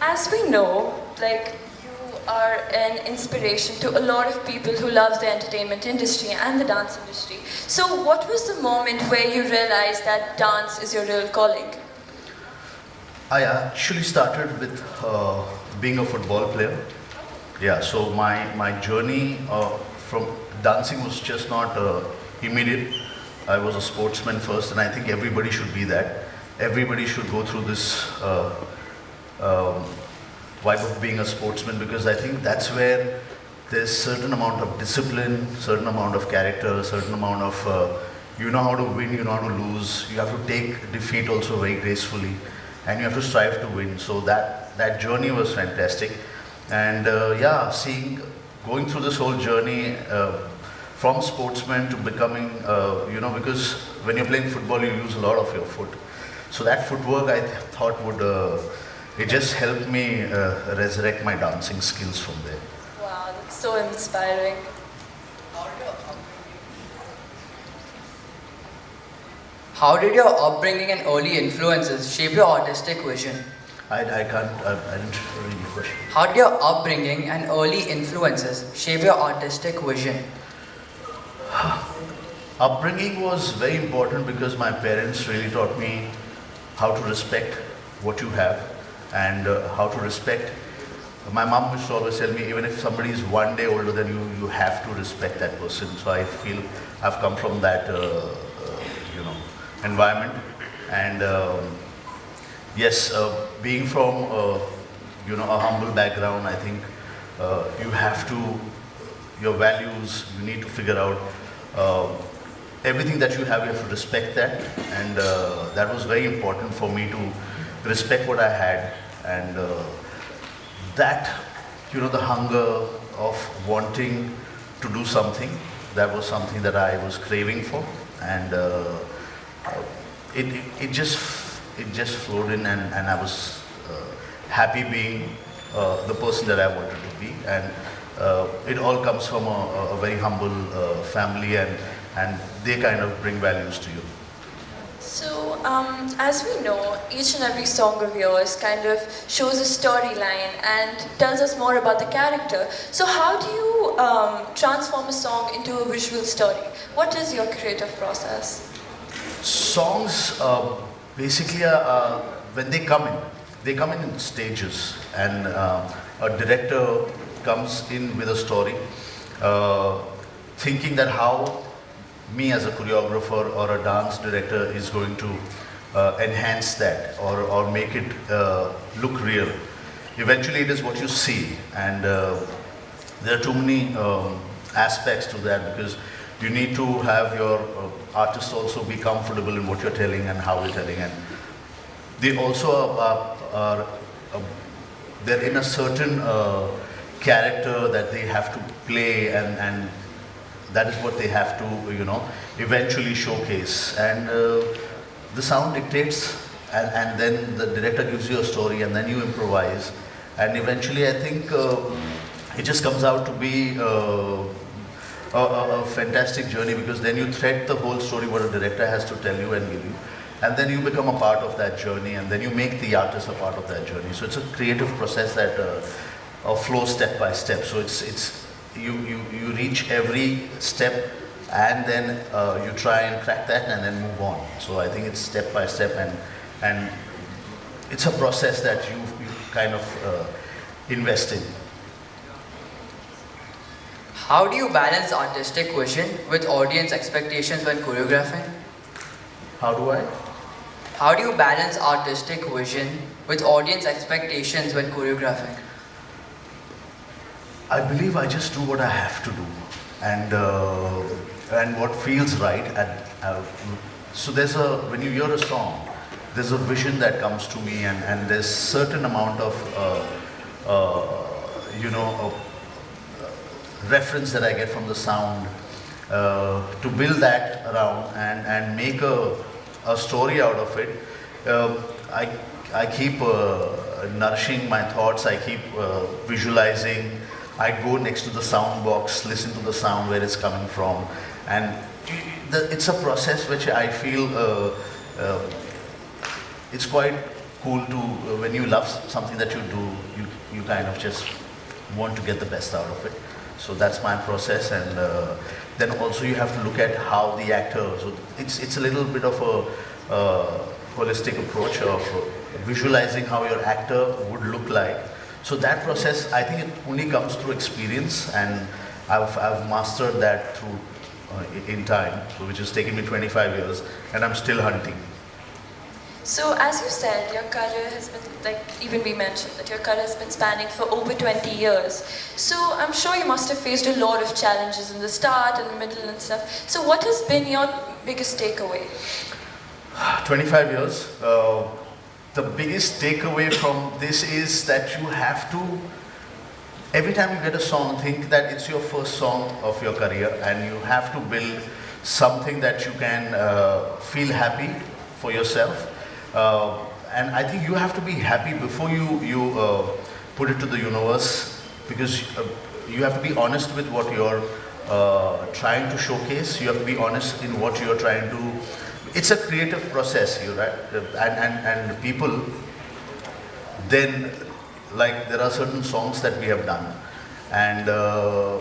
As we know, like, you are an inspiration to a lot of people who love the entertainment industry and the dance industry. So what was the moment where you realized that dance is your real calling? I actually started with being a football player. Yeah, so my journey from dancing was just not immediate. I was a sportsman first, and I think everybody should be that. Everybody should go through this um, vibe of being a sportsman, because I think that's where there's certain amount of discipline, certain amount of character, certain amount of you know how to win, you know how to lose. You have to take defeat also very gracefully, and you have to strive to win. So that journey was fantastic, and yeah, going through this whole journey from sportsman to becoming because when you're playing football you use a lot of your foot. So that footwork I thought would it just helped me resurrect my dancing skills from there. Wow, that's so inspiring. How did your upbringing and early influences shape your artistic vision? I didn't read the question. How did your upbringing and early influences shape your artistic vision? Upbringing was very important because my parents really taught me how to respect what you have, and how to respect. My mom used to always tell me, even if somebody is one day older than you, you have to respect that person. So I feel I've come from that environment, and yes, being from a humble background, I think you have to, your values, you need to figure out everything that you have to respect that, and that was very important for me to respect what I had, and that, the hunger of wanting to do something, that was something that I was craving for, and it just flowed in, and I was happy being the person that I wanted to be, and it all comes from a very humble family, and they kind of bring values to you. So, as we know, each and every song of yours kind of shows a storyline and tells us more about the character. So how do you transform a song into a visual story? What is your creative process? Songs basically when they come in stages, and a director comes in with a story, thinking that how me as a choreographer or a dance director is going to enhance that, or make it look real. Eventually it is what you see, and there are too many aspects to that, because you need to have your artists also be comfortable in what you're telling and how you're telling, and they also are they're in a certain character that they have to play, and that is what they have to eventually showcase, and the sound dictates, and then the director gives you a story, and then you improvise, and eventually I think it just comes out to be a fantastic journey, because then you thread the whole story what a director has to tell you and give you, and then you become a part of that journey, and then you make the artist a part of that journey. So it's a creative process that flows step by step. So it's you reach every step, and then you try and crack that and then move on. So I think it's step by step, and it's a process that you kind of invest in. How do you balance artistic vision with audience expectations when choreographing? How do I? How do you balance artistic vision with audience expectations when choreographing? I believe I just do what I have to do, and what feels right. So when you hear a song, there's a vision that comes to me, and there's certain amount of reference that I get from the sound to build that around and make a story out of it. I keep nourishing my thoughts. I keep visualizing. I go next to the sound box, listen to the sound where it's coming from, and it's a process which I feel it's quite cool to, when you love something that you do, you kind of just want to get the best out of it. So that's my process, and then also you have to look at how the actor, so it's a little bit of a holistic approach of visualizing how your actor would look like. So that process, I think it only comes through experience, and I've mastered that through in time, so which has taken me 25 years, and I'm still hunting. So as you said, your career has been, like even we mentioned, that your career has been spanning for over 20 years. So I'm sure you must have faced a lot of challenges in the start and the middle and stuff. So what has been your biggest takeaway? 25 years. The biggest takeaway from this is that you have to, every time you get a song, think that it's your first song of your career, and you have to build something that you can feel happy for yourself. And I think you have to be happy before you put it to the universe, because you have to be honest with what you're trying to showcase. You have to be honest in what you're trying to. It's a creative process, right? And people, then, like, there are certain songs that we have done, and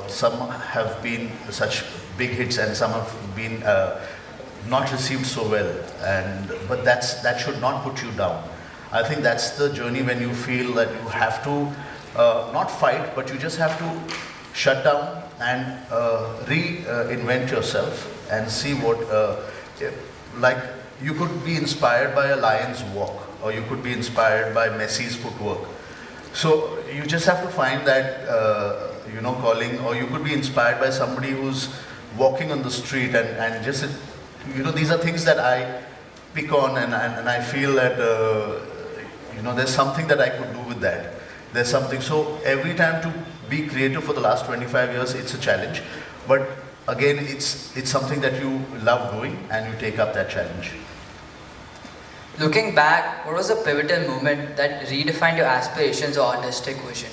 some have been such big hits, and some have been not received so well, but that should not put you down. I think that's the journey when you feel that you have to not fight, but you just have to shut down and reinvent yourself and see what, like, you could be inspired by a lion's walk, or you could be inspired by Messi's footwork. So you just have to find that calling, or you could be inspired by somebody who's walking on the street, and just, these are things that I pick on, and I feel that there's something that I could do with that. There's something. So every time to be creative for the last 25 years, it's a challenge. But again, it's something that you love doing, and you take up that challenge. Looking back, what was a pivotal moment that redefined your aspirations or artistic vision?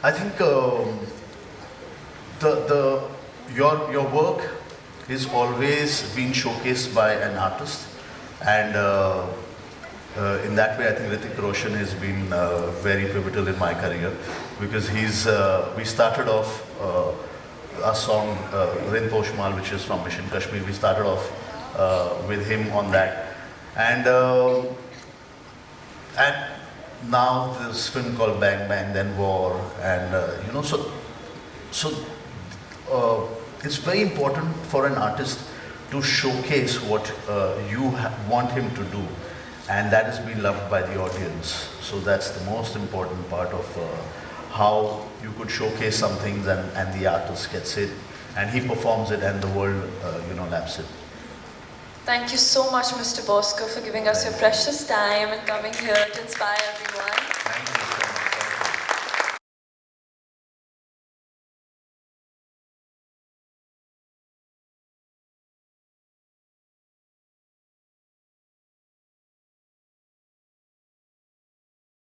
I think your work is always being showcased by an artist, and in that way I think Hrithik Roshan has been very pivotal in my career, because we started off our song Rind Poshmal, which is from Mission Kashmir. We started off with him on that, and now this film called Bang Bang, then War, and so it's very important for an artist to showcase what you want him to do, and that is being loved by the audience. So that's the most important part of how you could showcase some things, and the artist gets it, and he performs it, and the world laps it. Thank you so much, Mr. Bosco, for giving us your precious time and coming here to inspire everyone.